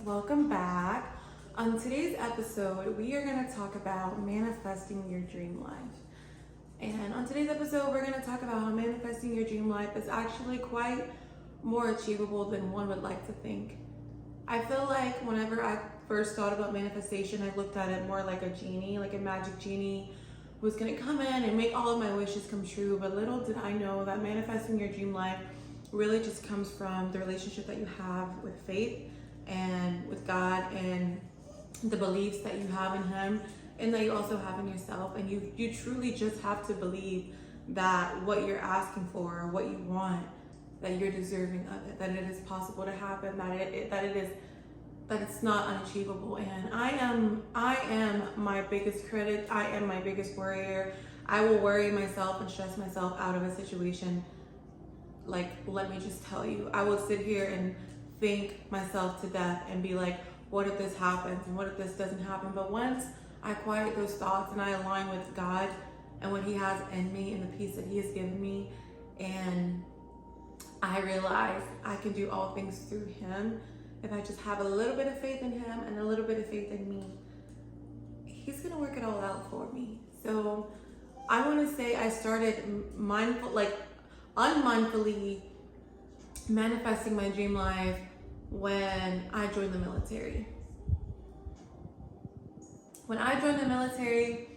Welcome back. On today's episode, we are going to talk about manifesting your dream life. And on today's episode, we're going to talk about how manifesting your dream life is actually quite more achievable than one would like to think. I feel like whenever I first thought about manifestation, I looked at it more like a genie, like a magic genie who's going to come in and make all of my wishes come true. But little did I know that manifesting your dream life really just comes from the relationship that you have with faith and with God, and the beliefs that you have in Him and that you also have in yourself. And you truly just have to believe that what you're asking for, what you want, that you're deserving of it, that it is possible to happen, that it's not unachievable. And I am my biggest critic. I am my biggest worrier. I will worry myself and stress myself out of a situation. Like, let me just tell you, I will sit here and think myself to death and be like, what if this happens and what if this doesn't happen? But once I quiet those thoughts and I align with God and what He has in me and the peace that He has given me, and I realize I can do all things through Him if I just have a little bit of faith in Him and a little bit of faith in me, He's gonna work it all out for me. So I want to say I started unmindfully manifesting my dream life when I joined the military. When I joined the military,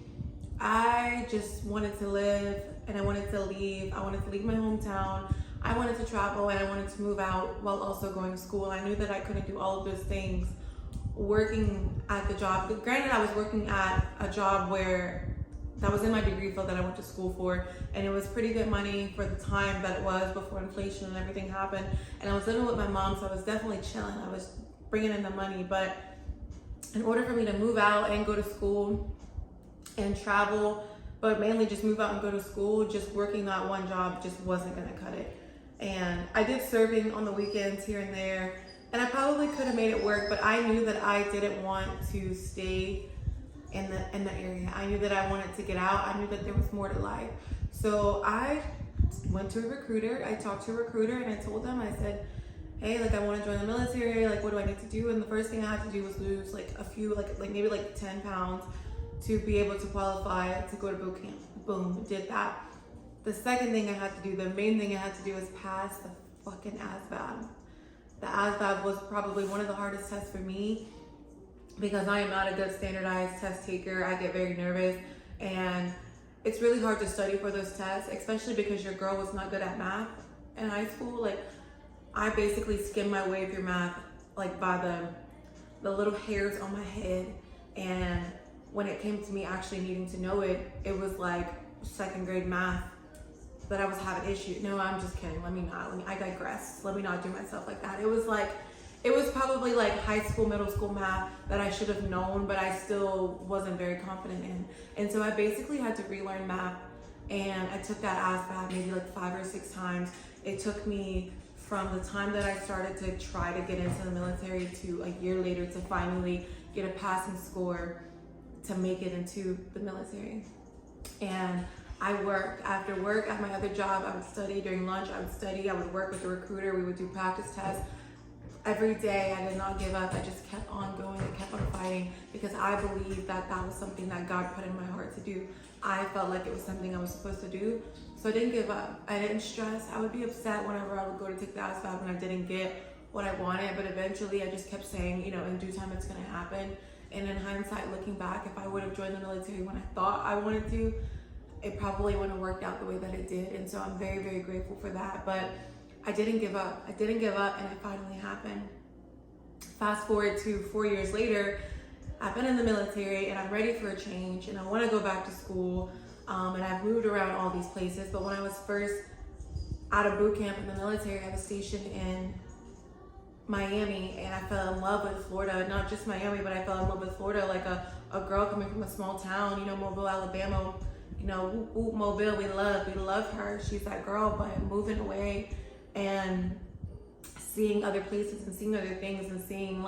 I just wanted to live and I wanted to leave. I wanted to leave my hometown. I wanted to travel and I wanted to move out while also going to school. I knew that I couldn't do all of those things working at the job. Granted, I was working at a job where that was in my degree field that I went to school for, and it was pretty good money for the time that it was before inflation and everything happened. And I was living with my mom, so I was definitely chilling. I was bringing in the money, but in order for me to move out and go to school and travel, but mainly just move out and go to school, just working that one job just wasn't gonna cut it. And I did serving on the weekends here and there, and I probably could have made it work, but I knew that I didn't want to stay in the area. I knew that I wanted to get out. I knew that there was more to life. So I went to a recruiter. I talked to a recruiter and I told them, I said, hey, I want to join the military. What do I need to do? And the first thing I had to do was lose maybe 10 pounds to be able to qualify to go to boot camp. Boom, did that. The second thing I had to do, the main thing I had to do, was pass the fucking ASVAB. The ASVAB was probably one of the hardest tests for me, because I am not a good standardized test taker. I get very nervous, and it's really hard to study for those tests, especially because your girl was not good at math in high school. I basically skimmed my way through math by the little hairs on my head, and when it came to me actually needing to know it, it was like second grade math that I was having issues. No, I'm just kidding. I digress. Let me not do myself like that. It was probably high school, middle school math that I should have known, but I still wasn't very confident in. And so I basically had to relearn math, and I took that ASVAB maybe 5 or 6 times. It took me from the time that I started to try to get into the military to a year later to finally get a passing score to make it into the military. And I worked after work at my other job. I would study during lunch. I would study. I would work with the recruiter. We would do practice tests. Every day I did not give up. I just kept on going and kept on fighting, because I believed that that was something that God put in my heart to do. I felt like it was something I was supposed to do. So I didn't give up. I didn't stress. I would be upset whenever I would go to take the ASVAB and I didn't get what I wanted, but eventually I just kept saying, in due time it's gonna happen. And in hindsight, looking back, if I would have joined the military when I thought I wanted to, it probably wouldn't have worked out the way that it did. And so I'm very, very grateful for that. But I didn't give up. And it finally happened. Fast forward to 4 years later, I've been in the military and I'm ready for a change, and I want to go back to school. And I've moved around all these places. But when I was first out of boot camp in the military, I was stationed in Miami, and I fell in love with Florida. Not just Miami, but I fell in love with Florida, like a girl coming from a small town, Mobile, Alabama. Mobile, we love her. She's that girl. But moving away and seeing other places and seeing other things and seeing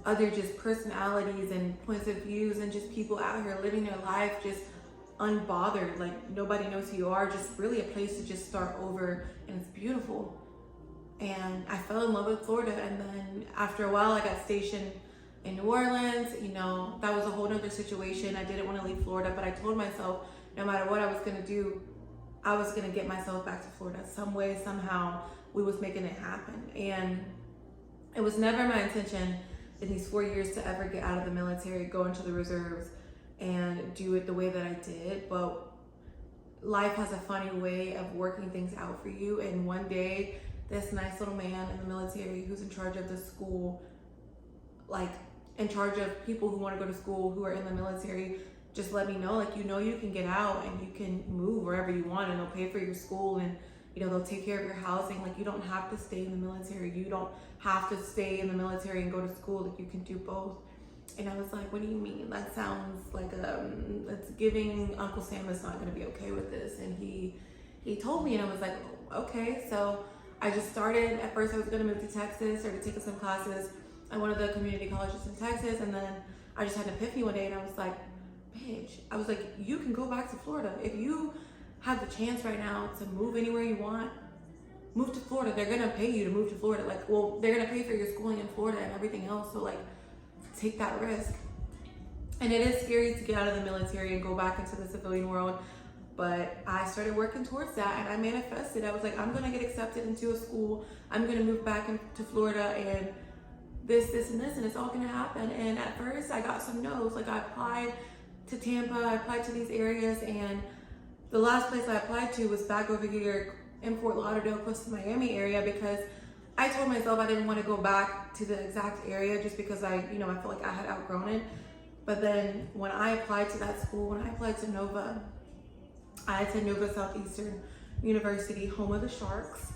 other just personalities and points of views and just people out here living their life just unbothered, nobody knows who you are, just really a place to just start over, and it's beautiful. and I fell in love with Florida. And then after a while, I got stationed in New Orleans. You know, that was a whole nother situation. I didn't want to leave Florida, but I told myself no matter what I was gonna do, I was gonna get myself back to Florida some way, somehow. We was making it happen. And it was never my intention in these 4 years to ever get out of the military, go into the reserves, and do it the way that I did. But life has a funny way of working things out for you. And one day, this nice little man in the military who's in charge of the school, like in charge of people who want to go to school who are in the military, just let me know, like, you know, you can get out and you can move wherever you want, and they'll pay for your school, and you know, they'll take care of your housing. Like, you don't have to stay in the military. You don't have to stay in the military and go to school. Like, you can do both. And I was like, what do you mean? That sounds like it's giving Uncle Sam is not going to be okay with this. And he told me, and I was like, okay. So I just started. At first, I was going to move to Texas, started taking some classes at one of the community colleges in Texas. And then I just had an epiphany one day, and I was like, bitch, I was like, you can go back to Florida. If you have the chance right now to move anywhere you want, move to Florida. They're gonna pay you to move to Florida. Like, well, they're gonna pay for your schooling in Florida and everything else. So like, take that risk. And it is scary to get out of the military and go back into the civilian world. But I started working towards that, and I manifested. I was like, I'm gonna get accepted into a school. I'm gonna move back into Florida, and this, and this, and it's all gonna happen. And at first, I got some no's. Like, I applied to Tampa, I applied to these areas, and the last place I applied to was back over here in Fort Lauderdale, close to Miami area, because I told myself I didn't want to go back to the exact area just because I felt like I had outgrown it. But then when I applied to that school, when I applied to Nova, I attend Nova Southeastern University, home of the Sharks.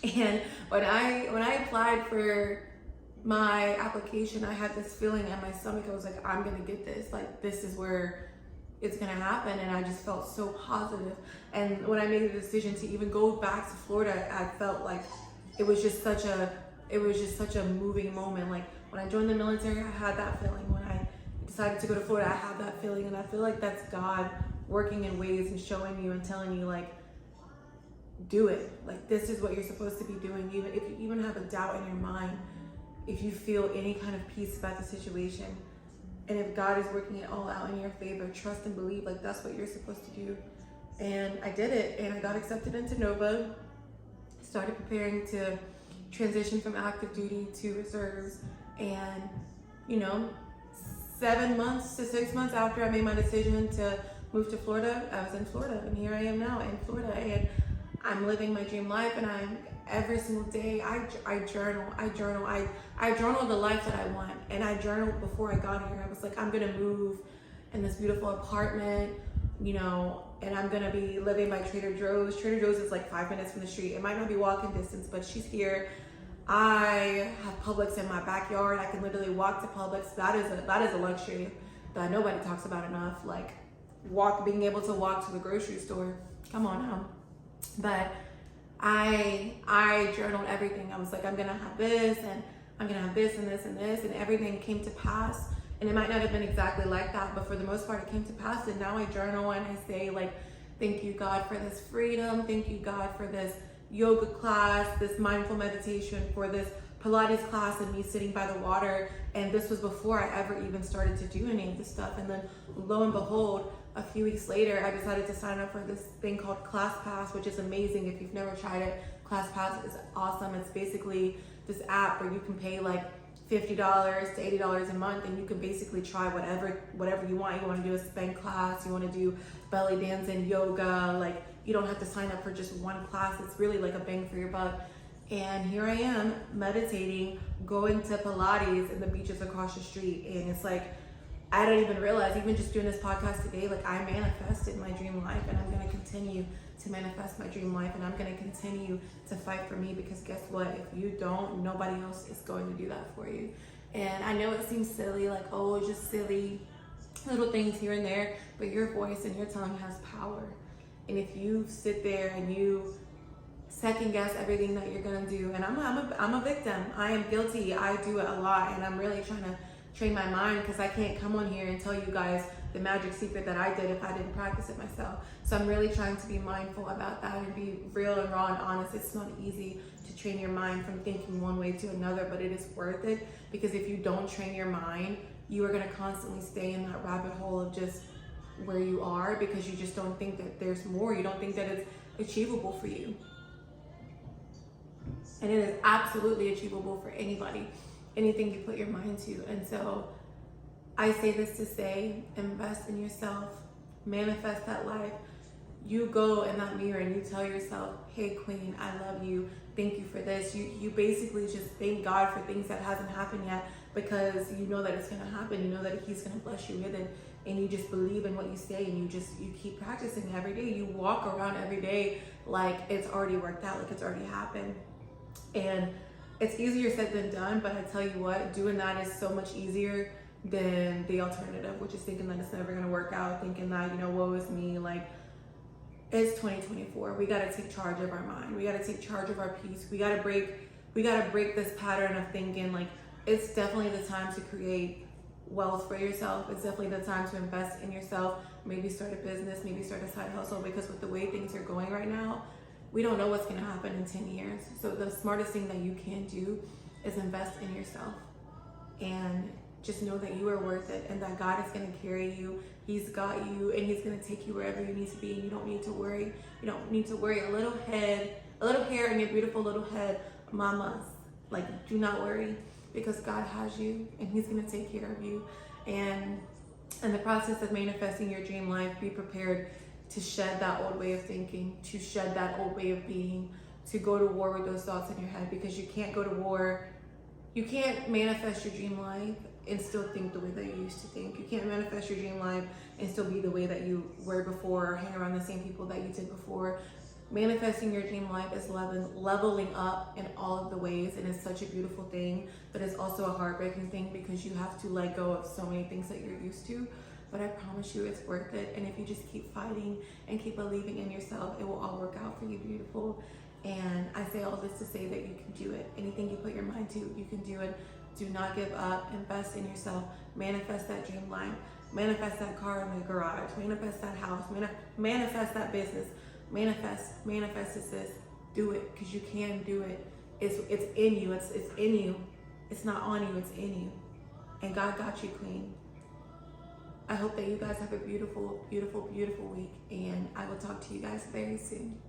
And when I applied for my application, I had this feeling in my stomach. I was like, I'm gonna get this. Like, this is where it's gonna happen. And I just felt so positive. And when I made the decision to even go back to Florida, I felt like it was just such a moving moment. Like, when I joined the military, I had that feeling. When I decided to go to Florida, I had that feeling. And I feel like that's God working in ways and showing you and telling you, like, do it. Like, this is what you're supposed to be doing. Even if you even have a doubt in your mind, if you feel any kind of peace about the situation, and if God is working it all out in your favor, trust and believe, like, that's what you're supposed to do. And I did it, and I got accepted into Nova, started preparing to transition from active duty to reserves. And 7 months to 6 months after I made my decision to move to Florida, I was in Florida, and here I am now in Florida, and I'm living my dream life. And I'm every single day I journal the life that I want. And I journaled before I got here. I was like, I'm gonna move in this beautiful apartment, and I'm gonna be living by Trader Joe's. Trader Joe's is like 5 minutes from the street. It might not be walking distance, but she's here. I have Publix in my backyard. I can literally walk to Publix. That is a luxury that nobody talks about enough. Like, being able to walk to the grocery store. Come on now. But I journaled everything. I was like, I'm gonna have this, and I'm gonna have this and this and this, and everything came to pass. And it might not have been exactly like that, but for the most part, it came to pass. And now I journal and I say, like, thank you, God, for this freedom. Thank you, God, for this yoga class, this mindful meditation, for this Pilates class, and me sitting by the water. And this was before I ever even started to do any of this stuff. And then lo and behold, a few weeks later, I decided to sign up for this thing called ClassPass, which is amazing. If you've never tried it, ClassPass is awesome. It's basically this app where you can pay like $50 to $80 a month, and you can basically try whatever you want. You want to do a spin class, you want to do belly dancing, yoga. Like, you don't have to sign up for just one class. It's really like a bang for your buck. And here I am meditating, going to Pilates in the beaches across the street. And it's like, I don't even realize, even just doing this podcast today, like, I manifested my dream life, and I'm going to continue to manifest my dream life, and I'm going to continue to fight for me, because guess what? If you don't, nobody else is going to do that for you. And I know it seems silly, like, oh, it's just silly little things here and there, but your voice and your tongue has power. And if you sit there and you second guess everything that you're going to do, and I'm a victim. I am guilty. I do it a lot, and I'm really trying to train my mind, because I can't come on here and tell you guys the magic secret that I did if I didn't practice it myself. So I'm really trying to be mindful about that and be real and raw and honest. It's not easy to train your mind from thinking one way to another, but it is worth it, because if you don't train your mind, you are going to constantly stay in that rabbit hole of just where you are, because you just don't think that there's more. You don't think that it's achievable for you. And it is absolutely achievable for anybody, anything you put your mind to. And so I say this to say, invest in yourself, manifest that life. You go in that mirror and you tell yourself, hey queen, I love you, thank you for this. You basically just thank God for things that hasn't happened yet, because you know that it's going to happen. You know that he's going to bless you with it, and you just believe in what you say, and you keep practicing every day. You walk around every day like it's already worked out, like it's already happened. And it's easier said than done, but I tell you what, doing that is so much easier than the alternative, which is thinking that it's never going to work out, thinking that, woe is me. Like, it's 2024. We got to take charge of our mind. We got to take charge of our peace. We got to break this pattern of thinking. Like, it's definitely the time to create wealth for yourself. It's definitely the time to invest in yourself. Maybe start a business, maybe start a side hustle, because with the way things are going right now, we don't know what's going to happen in 10 years. So the smartest thing that you can do is invest in yourself, and just know that you are worth it, and that God is going to carry you. He's got you, and he's going to take you wherever you need to be, and you don't need to worry. You don't need to worry. A little hair in your beautiful little head, mamas. Like, do not worry, because God has you, and he's going to take care of you. And in the process of manifesting your dream life, be prepared to shed that old way of thinking, to shed that old way of being, to go to war with those thoughts in your head, because you can't go to war. You can't manifest your dream life and still think the way that you used to think. You can't manifest your dream life and still be the way that you were before, or hang around the same people that you did before. Manifesting your dream life is leveling up in all of the ways, and it's such a beautiful thing, but it's also a heartbreaking thing, because you have to let go of so many things that you're used to. But I promise you, it's worth it. And if you just keep fighting and keep believing in yourself, it will all work out for you, beautiful. And I say all this to say that you can do it. Anything you put your mind to, you can do it. Do not give up. Invest in yourself. Manifest that dream life. Manifest that car in the garage. Manifest that house. Manifest that business. Manifest this. Do it, because you can do it. It's in you. It's in you. It's not on you. It's in you. And God got you, queen. I hope that you guys have a beautiful, beautiful, beautiful week, and I will talk to you guys very soon.